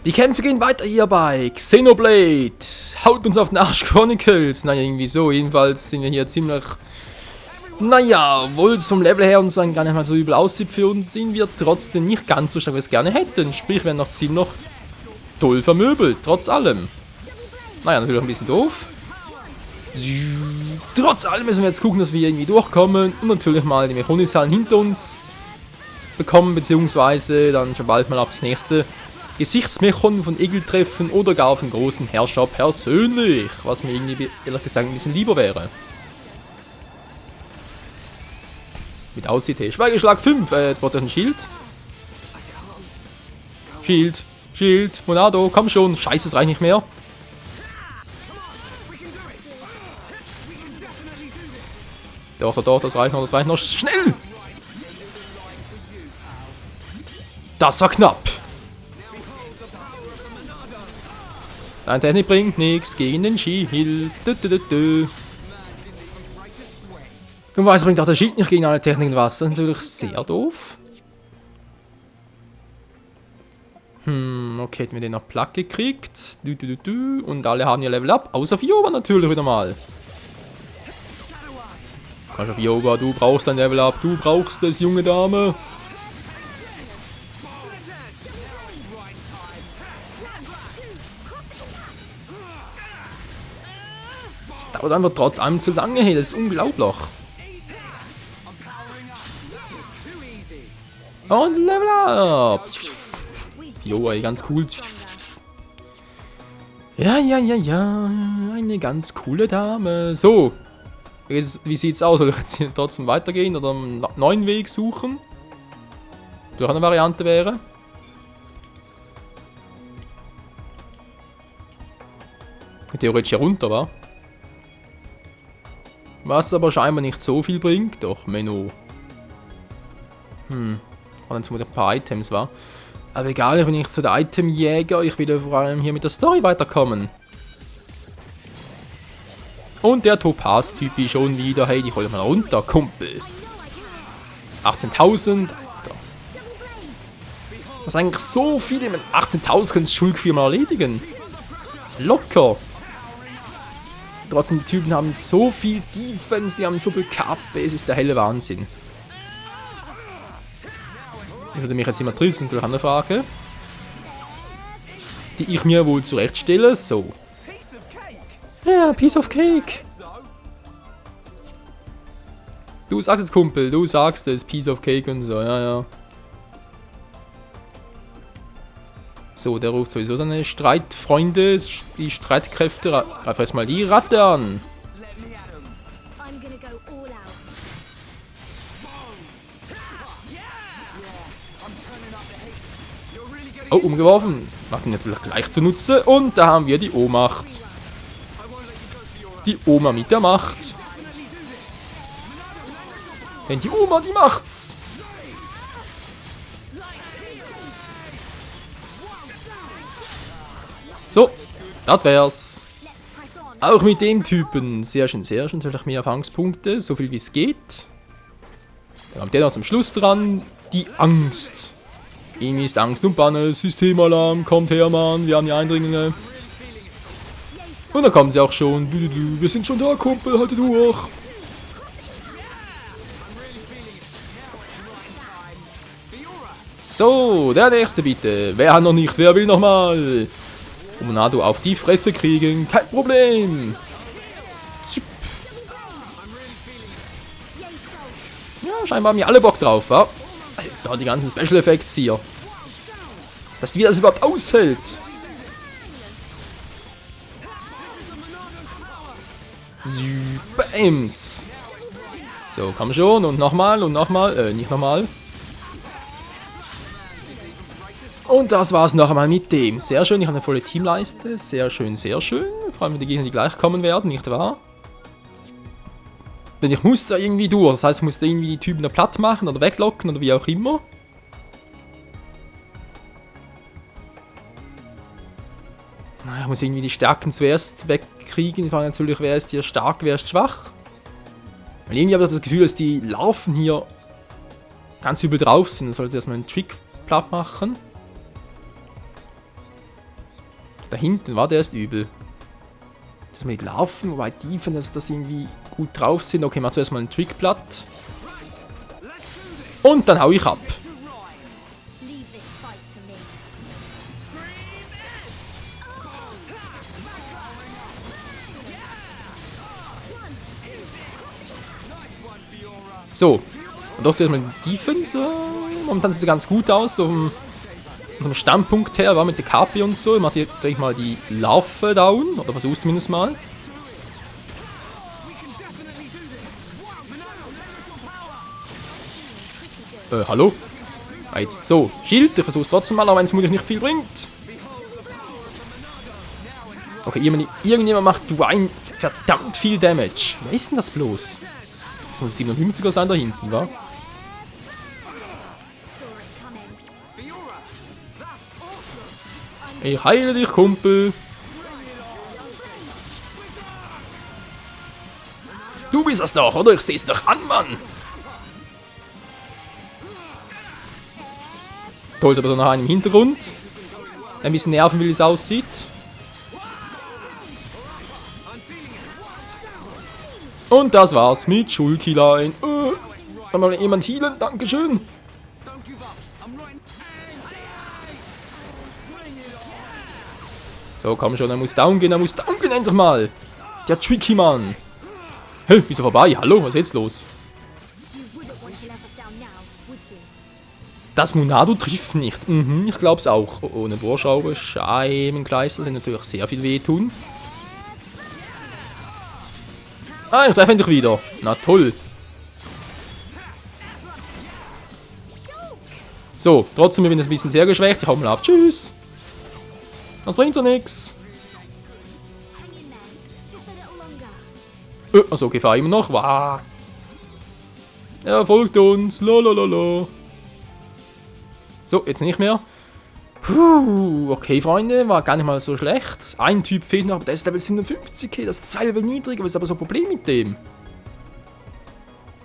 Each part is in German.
Die Kämpfe gehen weiter hier bei Xenoblade. Haut uns auf den Arsch Chronicles. Naja, irgendwie so. Jedenfalls sind wir hier ziemlich... Naja, obwohl es vom Level her uns dann gar nicht mal so übel aussieht für uns, sind wir trotzdem nicht ganz so stark, wie wir es gerne hätten. Sprich, wir werden noch ziemlich toll vermöbelt, trotz allem. Naja, natürlich ein bisschen doof. Trotz allem müssen wir jetzt gucken, dass wir irgendwie durchkommen und natürlich mal die Mechonishallen hinter uns bekommen, beziehungsweise dann schon bald mal auf das nächste Gesichtsmechon von Egel treffen oder gar auf den großen Herrscher persönlich, was mir irgendwie ehrlich gesagt ein bisschen lieber wäre. Mit aussieht, hey, Schweigeschlag 5, braucht ein Schild. Schild, Monado, komm schon, scheiße, es reicht nicht mehr. Doch, das reicht noch, schnell! Das war knapp. Deine Technik bringt nichts gegen den Schild. Und weiß bringt auch der Schild nicht gegen alle Techniken was. Das ist natürlich sehr doof. Okay, hätten wir den noch platt gekriegt. Und alle haben ihr Level Up. Außer Fioba natürlich wieder mal. Komm auf Fioba, du brauchst dein Level Up. Du brauchst es, junge Dame. Es dauert einfach trotz allem zu lange, hey, das ist unglaublich. Und Level Up! Jo, ey, ganz cool. Ja, eine ganz coole Dame. So, wie sieht's aus? Soll ich jetzt hier trotzdem weitergehen oder einen neuen Weg suchen? Durch eine Variante wäre. Theoretisch hier runter, wa? Was aber scheinbar nicht so viel bringt. Doch, Menü. Und dann sind ein paar Items, wa? Aber egal, ich bin nicht so der Itemjäger. Ich will vor allem hier mit der Story weiterkommen. Und der Topaz-Typi schon wieder. Hey, die hol mal runter, Kumpel. 18.000. Das ist eigentlich so viel. 18.000 können Schulk viermal erledigen. Locker. Trotzdem, die Typen haben so viel Defense, die haben so viel KP, es ist der helle Wahnsinn. Das würde mich jetzt immer tristen, natürlich eine Frage, die ich mir wohl zurechtstelle. So. Ja, Piece of Cake. Du sagst es, Kumpel, du sagst es, Piece of Cake und so, ja. So, der ruft sowieso seine Streitfreunde, die Streitkräfte. Greif erstmal die Ratte an. Oh, umgeworfen. Macht ihn natürlich gleich zunutze. Und da haben wir die Ohnmacht. Die Oma mit der Macht. Denn die Oma, die macht's. So, das wär's. Auch mit dem Typen. Sehr schön. Natürlich mehr Erfahrungspunkte. So viel wie es geht. Dann kommt der noch zum Schluss dran. Die Angst. Irgendwie ist Angst und Banne. Systemalarm. Kommt her, Mann. Wir haben die Eindringlinge. Und dann kommen sie auch schon. Wir sind schon da, Kumpel. Halte durch. So, der nächste bitte. Wer hat noch nicht? Wer will noch mal? Monado auf die Fresse kriegen, kein Problem. Ja, scheinbar haben wir alle Bock drauf, wa? Alter, die ganzen Special Effects hier. Dass die das überhaupt aushält. Bams. So, komm schon und nochmal, nicht nochmal. Und das war's noch einmal mit dem. Sehr schön, ich habe eine volle Teamleiste. Sehr schön, sehr schön. Vor allem die Gegner, die gleich kommen werden, nicht wahr? Denn ich muss da irgendwie durch. Das heißt, ich muss da irgendwie die Typen da platt machen oder weglocken oder wie auch immer. Ich muss irgendwie die Stärken zuerst wegkriegen. Vor allem natürlich, wer ist hier stark, wer ist schwach. Weil irgendwie habe ich das Gefühl, dass die Larven hier ganz übel drauf sind. Dann sollte ich erstmal einen Trick platt machen. Da hinten war der ist übel. Das mit Laufen, wobei Tiefen, dass das irgendwie gut drauf sind. Okay, mal zuerst mal ein Trickblatt. Und dann hau ich ab. So. Und doch zuerst mal die Defense. Momentan sieht es ganz gut aus. So vom Standpunkt her, war mit der KP und so. Ich mache direkt mal die Larve down. Oder versuch's zumindest mal. Hallo? Ah, jetzt so. Schild, ich versuch's trotzdem mal, auch wenn es vermutlich nicht viel bringt. Okay, irgendjemand macht Dwayne verdammt viel Damage. Wer ist denn das bloß? Das muss 57er sein da hinten, wa? Ich heile dich, Kumpel. Du bist das doch, oder? Ich seh's doch an, Mann. Toll, aber so noch einen im Hintergrund. Ein bisschen nerven, wie es aussieht. Und das war's mit Schulkilein. Kann mal jemand healen? Dankeschön. So, komm schon, er muss down gehen endlich mal. Der Tricky Mann. Hä, wieso vorbei? Hallo, was ist jetzt los? Das Monado trifft nicht. Ich glaub's auch. Ohne Bohrschraube, Scheibenkleister sind natürlich sehr viel wehtun. Ah, ich treffe endlich wieder. Na toll. So, trotzdem bin ich ein bisschen sehr geschwächt. Ich hau mal ab. Tschüss. Das bringt so nix. Also okay, fahr immer noch. Wow. Er folgt uns. Lolololo. So, jetzt nicht mehr. Puh, okay, Freunde, war gar nicht mal so schlecht. Ein Typ fehlt noch, aber der ist Level 57, okay, das ist 2 Level niedriger, was ist aber so ein Problem mit dem?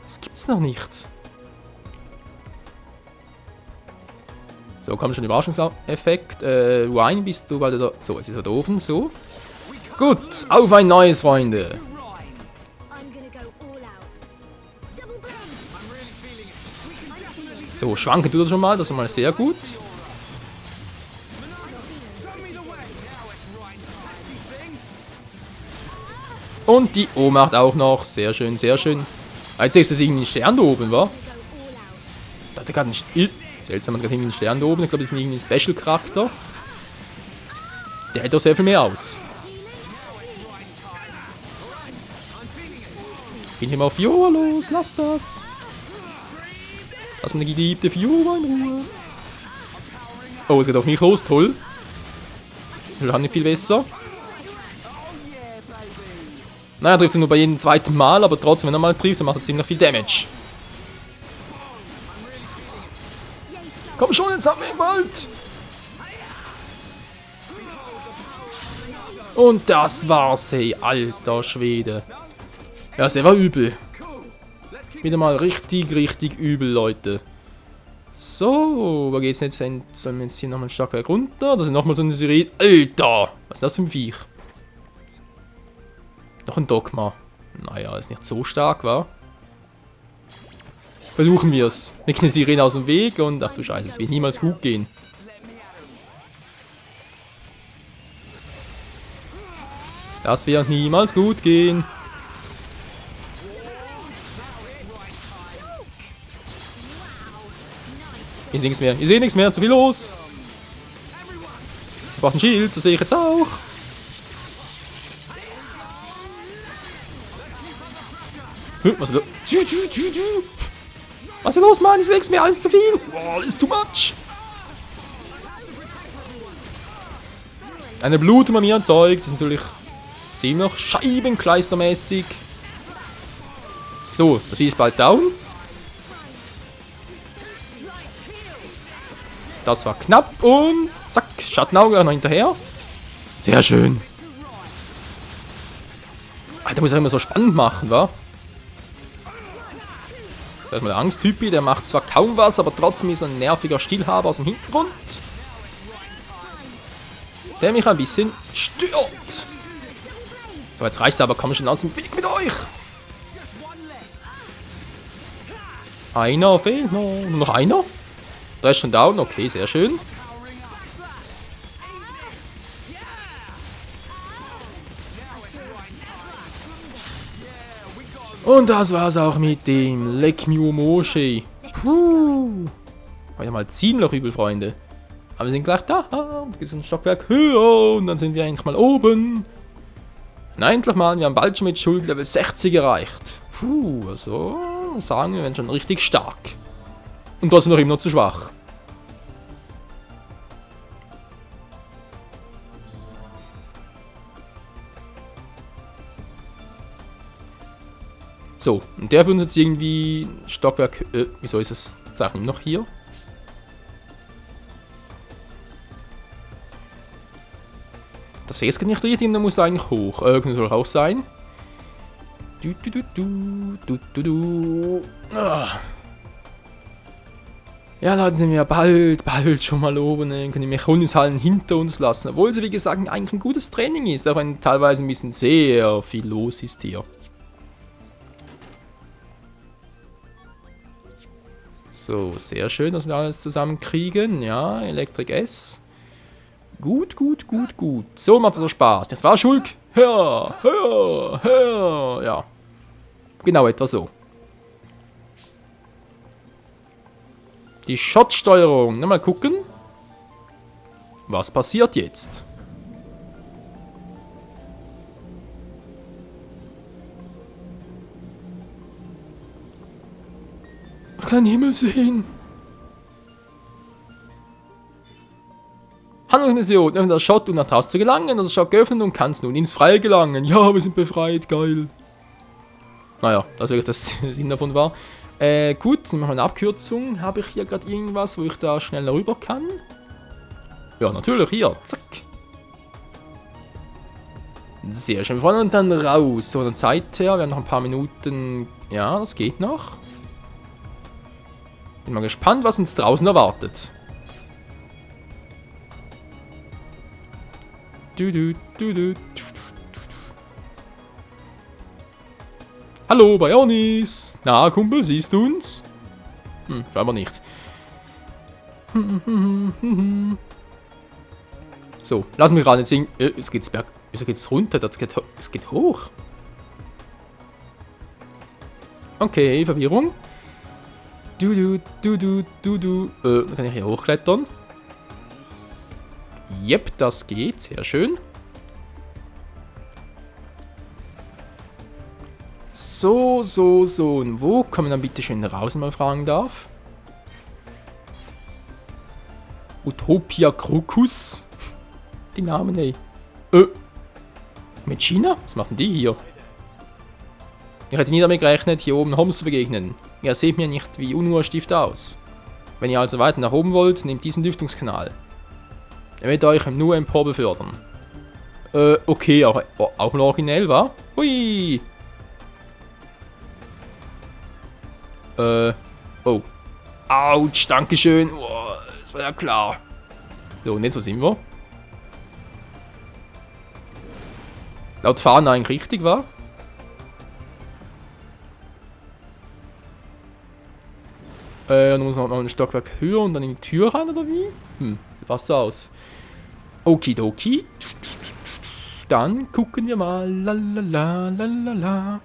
Das gibt's noch nicht. So, kommt schon Überraschungseffekt. Wine, bist du bald da? So, jetzt ist er da oben, so. Gut, auf ein neues, Freunde. So, schwanken tut er schon mal, das ist mal sehr gut. Und die Ohnmacht auch noch. Sehr schön, sehr schön. Als nächstes irgendwie ein Stern da oben, wa? Da hat er gerade einen seltsam, hat gerade irgendwie einen Stern da oben. Ich glaube, das ist irgendwie ein Special-Charakter. Der hält doch sehr viel mehr aus. Gehen wir mal auf Fiora los, lass das. Lass meine geliebte Fiora in Ruhe. Oh, es geht auf mich los, toll. Ich kann nicht viel besser. Naja, trifft sie nur bei jedem zweiten Mal, aber trotzdem, wenn er mal trifft, dann macht er ziemlich viel Damage. Komm schon, jetzt haben wir ihn bald. Und das war's, hey, alter Schwede. Ja, der war übel. Wieder mal richtig, richtig übel, Leute. So, wo geht's jetzt hin? Sollen wir jetzt hier nochmal ein Stockwerk runter? Da sind nochmal so eine Serie. Alter! Was ist das für ein Viech? Noch ein Dogma. Naja, ist nicht so stark, wa? Versuchen wir es. Nick eine Sirene aus dem Weg und ach du Scheiße, es wird niemals gut gehen. Das wird niemals gut gehen. Ich sehe nichts mehr. Ich sehe nichts mehr. Zu viel los. Ich brauche ein Schild. Das sehe ich jetzt auch. Was ist los? Was ist los, Mann? Ich sehe nichts mehr. Alles zu viel. Oh, alles too much. Eine Blutung bei mir erzeugt. Das ist natürlich ziemlich scheibenkleistermäßig. So, das Vieh ist bald down. Das war knapp und zack, Schattenauge noch hinterher. Sehr schön. Alter, muss er immer so spannend machen, wa? Da ist mal der Angsttypi, der macht zwar kaum was, aber trotzdem ist er ein nerviger Stillhaber aus dem Hintergrund. der mich ein bisschen stört. So, jetzt reicht's aber, komm schon aus dem Weg mit euch. Einer fehlt noch. Nur noch einer? Der ist schon down, okay, sehr schön. Und das war's auch mit dem Lekmio Moshe. Puh. War ja mal ziemlich übel, Freunde. Aber wir sind gleich da. Wir sind ein Stockwerk höher und dann sind wir endlich mal oben. Und endlich mal, wir haben bald schon mit Schuld Level 60 erreicht. Puh, also sagen wir, wir werden schon richtig stark. Und trotzdem noch immer noch zu schwach. So, und der für uns jetzt irgendwie Stockwerk. Wieso ist das Zeichen noch hier? Das sehe ich jetzt nicht richtig, der muss eigentlich hoch. Irgendwie soll auch sein. Ah. Ja, Leute, sind wir bald schon mal oben. Dann können die Mechonishallen hinter uns lassen. Obwohl es, wie gesagt, eigentlich ein gutes Training ist, auch wenn teilweise ein bisschen sehr viel los ist hier. So, sehr schön, dass wir alles zusammen kriegen. Ja, Elektrik S. Gut. So macht es so Spaß. Nicht wahr, Schulk? Hör. Ja. Genau etwa so. Die Shot-Steuerung. Mal gucken. Was passiert jetzt? Ich kann den Himmel sehen. Handlungsmission, öffne das Shot, um nach draußen zu gelangen. Das Shot geöffnet und kannst nun ins Freie gelangen. Ja, wir sind befreit, geil. Naja, das wirklich das Sinn davon war. Gut, dann machen wir eine Abkürzung. Habe ich hier gerade irgendwas, wo ich da schnell rüber kann? Ja, natürlich, hier, zack. Sehr schön, wir fahren dann raus. So, dann Zeit her, wir haben noch ein paar Minuten. Ja, das geht noch. Bin mal gespannt, was uns draußen erwartet. Hallo, Bionis! Na, Kumpel, siehst du uns? Scheinbar nicht. So, lass mich gerade singen. Es geht's berg. Wieso geht's runter? Es geht hoch. Okay, Verwirrung. Dann kann ich hier hochklettern. Yep, das geht. Sehr schön. So. Und wo kommen wir dann bitte schön raus, wenn man fragen darf? Utopia Krokus. Die Namen, ey. Mit China? Was machen die hier? Ich hätte nie damit gerechnet, hier oben Homs zu begegnen. Ihr seht mir nicht wie Unruhestift aus. Wenn ihr also weiter nach oben wollt, nehmt diesen Lüftungskanal. Er wird euch nur empor befördern. Okay, auch noch originell, wa? Hui! Oh. Autsch, dankeschön. Oh, das war ja klar. So, und jetzt, wo sind wir? Laut Fahnen eigentlich richtig, wa? Dann muss man noch ein Stockwerk höher und dann in die Tür rein, oder wie? Sieht fast so aus. Okidoki. Dann gucken wir mal. Lalalala.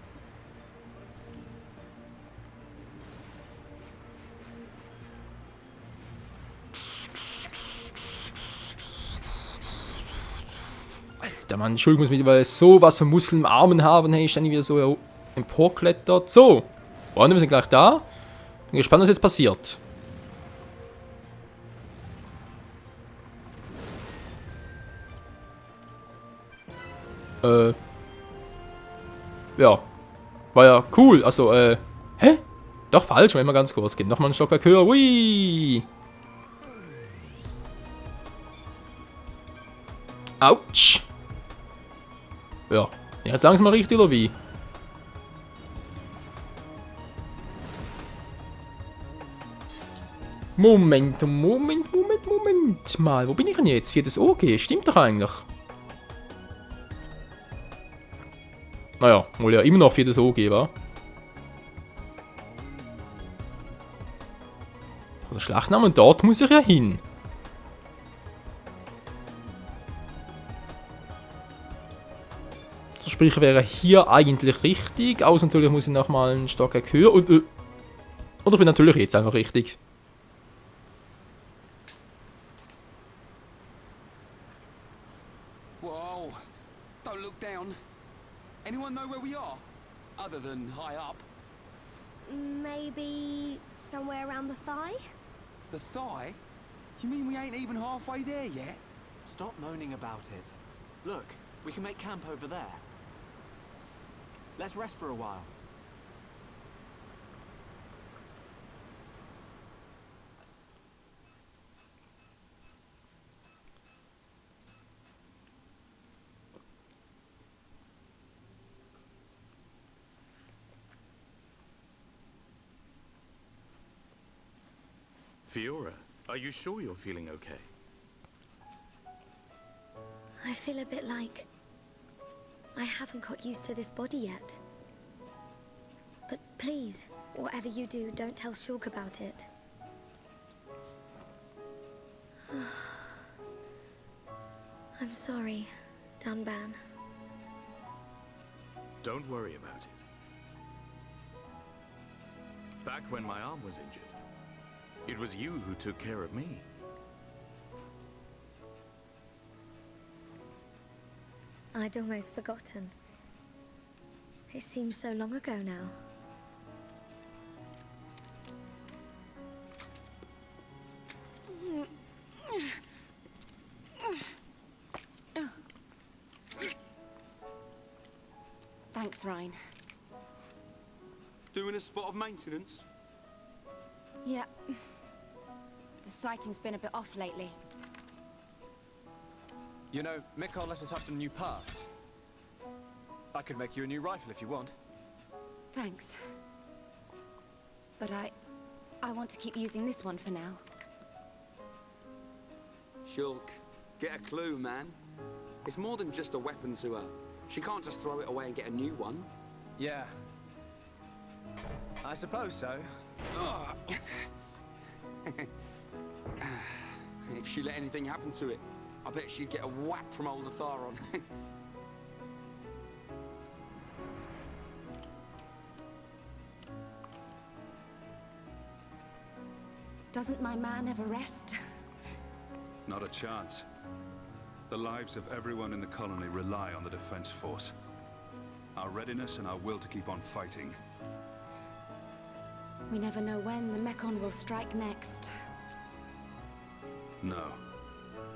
Alter Mann, Entschuldigung, muss mittlerweile so was von Muskeln im Armen haben. Hey, ich dann wieder so emporklettert. So, Freunde, wir sind gleich da. Bin gespannt, was jetzt passiert. Ja. War ja cool. Also, hä? Doch falsch, wenn mal ganz kurz gehen. Nochmal ein Stockwerk höher. Hui! Autsch! Ja. Jetzt langsam mal richtig, oder wie? Moment. Moment mal. Wo bin ich denn jetzt? Viertes OG. Stimmt doch eigentlich. Naja, wohl ja immer noch viertes OG, war. Also Schlachtname und dort muss ich ja hin. Also sprich, wäre hier eigentlich richtig. Außer natürlich muss ich nochmal einen Stockwerk höher. Und, oder bin natürlich jetzt einfach richtig. Whoa! Don't look down. Anyone know where we are? Other than high up. Maybe somewhere around the thigh? The thigh? You mean we ain't even halfway there yet? Stop moaning about it. Look, we can make camp over there. Let's rest for a while. Fiora, are you sure you're feeling okay? I feel a bit like I haven't got used to this body yet. But please, whatever you do, don't tell Shulk about it. I'm sorry, Dunban. Don't worry about it. Back when my arm was injured, it was you who took care of me. I'd almost forgotten. It seems so long ago now. Thanks, Ryan. Doing a spot of maintenance? Yeah. The sighting's been a bit off lately. You know, Mikol let us have some new parts. I could make you a new rifle if you want. Thanks. But I want to keep using this one for now. Shulk, get a clue, man. It's more than just a weapon to her. She can't just throw it away and get a new one. Yeah. I suppose so. If she let anything happen to it, I bet she'd get a whack from old Atharon. Doesn't my man ever rest? Not a chance. The lives of everyone in the colony rely on the defense force. Our readiness and our will to keep on fighting. We never know when the Mekon will strike next. No.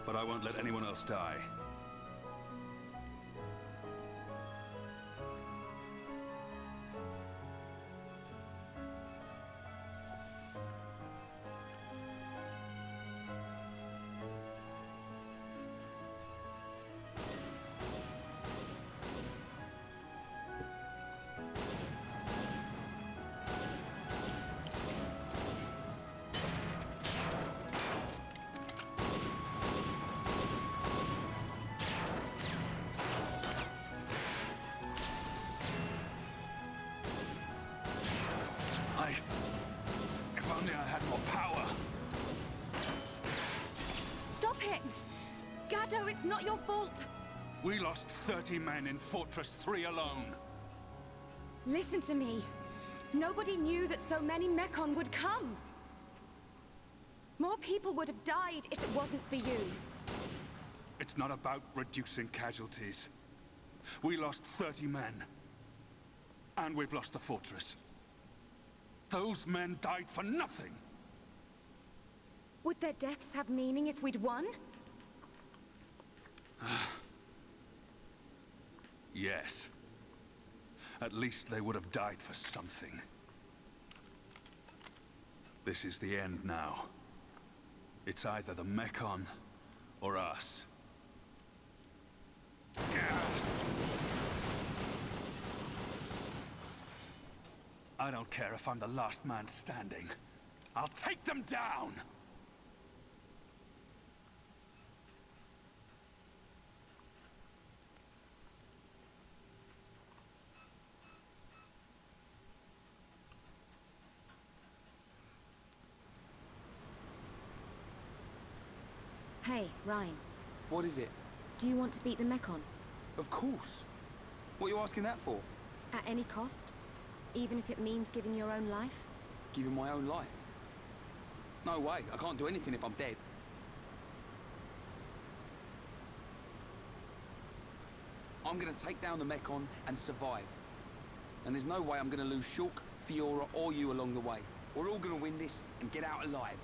But I won't let anyone else die. If only I had more power. Stop it! Gado, it's not your fault! We lost 30 men in Fortress 3 alone. Listen to me. Nobody knew that so many Mekon would come. More people would have died if it wasn't for you. It's not about reducing casualties. We lost 30 men. And we've lost the fortress. Those men died for nothing. Would their deaths have meaning if we'd won? Yes. At least they would have died for something. This is the end now. It's either the Mekon or us. I don't care if I'm the last man standing. I'll take them down! Hey, Ryan, What is it? do you want to beat the Mekon? Of course. What are you asking that for? At any cost? Even if it means giving your own life? Giving my own life? No way. I can't do anything if I'm dead. I'm gonna take down the Mekon and survive. And there's no way I'm gonna lose Shulk, Fiora, or you along the way. We're all gonna win this and get out alive.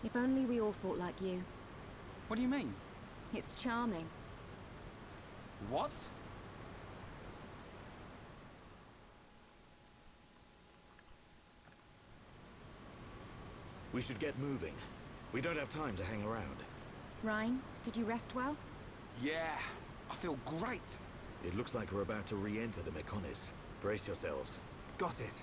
If only we all thought like you. What do you mean? It's charming. What? We should get moving. We don't have time to hang around. Ryan, did you rest well? Yeah, I feel great. It looks like we're about to re-enter the Mekonis. Brace yourselves. Got it.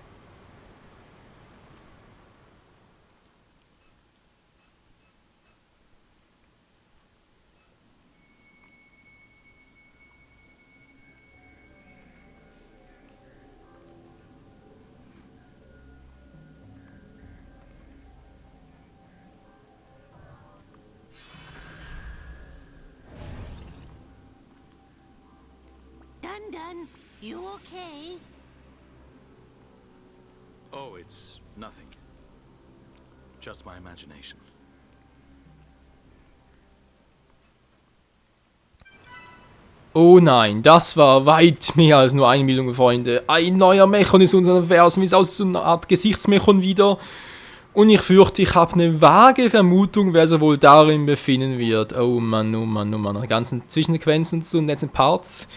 Dun, you okay? Oh, it's nothing. Just my imagination. Oh nein, das war weit mehr als nur Einbildung, Freunde. Ein neuer Mechon ist unser Universum, wie es aus so einer Art Gesichtsmechon wieder. Und ich fürchte, ich habe eine vage Vermutung, wer sich wohl darin befinden wird. Oh Mann, oh Mann, oh Mann. Die ganzen Zwischensequenzen zu den letzten Parts.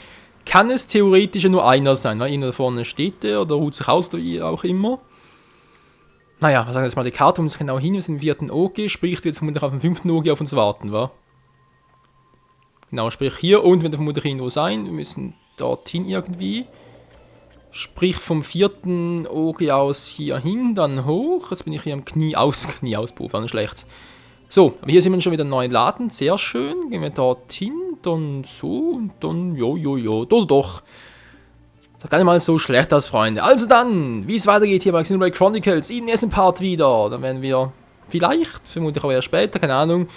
Kann es theoretisch nur einer sein, weil einer da vorne steht der oder ruht sich aus oder wie auch immer. Naja, was sagen wir jetzt mal, die Karte muss genau hin, wir sind im 4. OG, sprich jetzt vermutlich auf dem 5. OG auf uns warten, wa? Genau, sprich hier und wird vermutlich irgendwo sein, wir müssen dorthin irgendwie. Sprich vom 4. OG aus hier hin, dann hoch, jetzt bin ich hier am Knieauspuff, war nicht schlecht. So, aber hier sind wir schon wieder neu laden, sehr schön, gehen wir dorthin, dann so und dann, doch. Das sah gar nicht mal so schlecht aus, Freunde. Also dann, wie es weitergeht hier bei Xenoblade Chronicles, im nächsten Part wieder. Dann werden wir vielleicht, vermutlich auch eher später, keine Ahnung,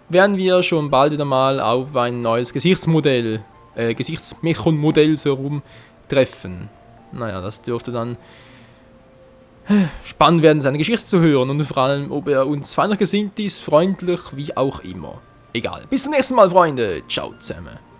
werden wir schon bald wieder mal auf ein neues Gesichtsmechon-Modell so rum treffen. Naja, das dürfte dann spannend werden, seine Geschichte zu hören und vor allem, ob er uns feindlich gesinnt ist, freundlich, wie auch immer. Egal. Bis zum nächsten Mal, Freunde. Ciao zusammen.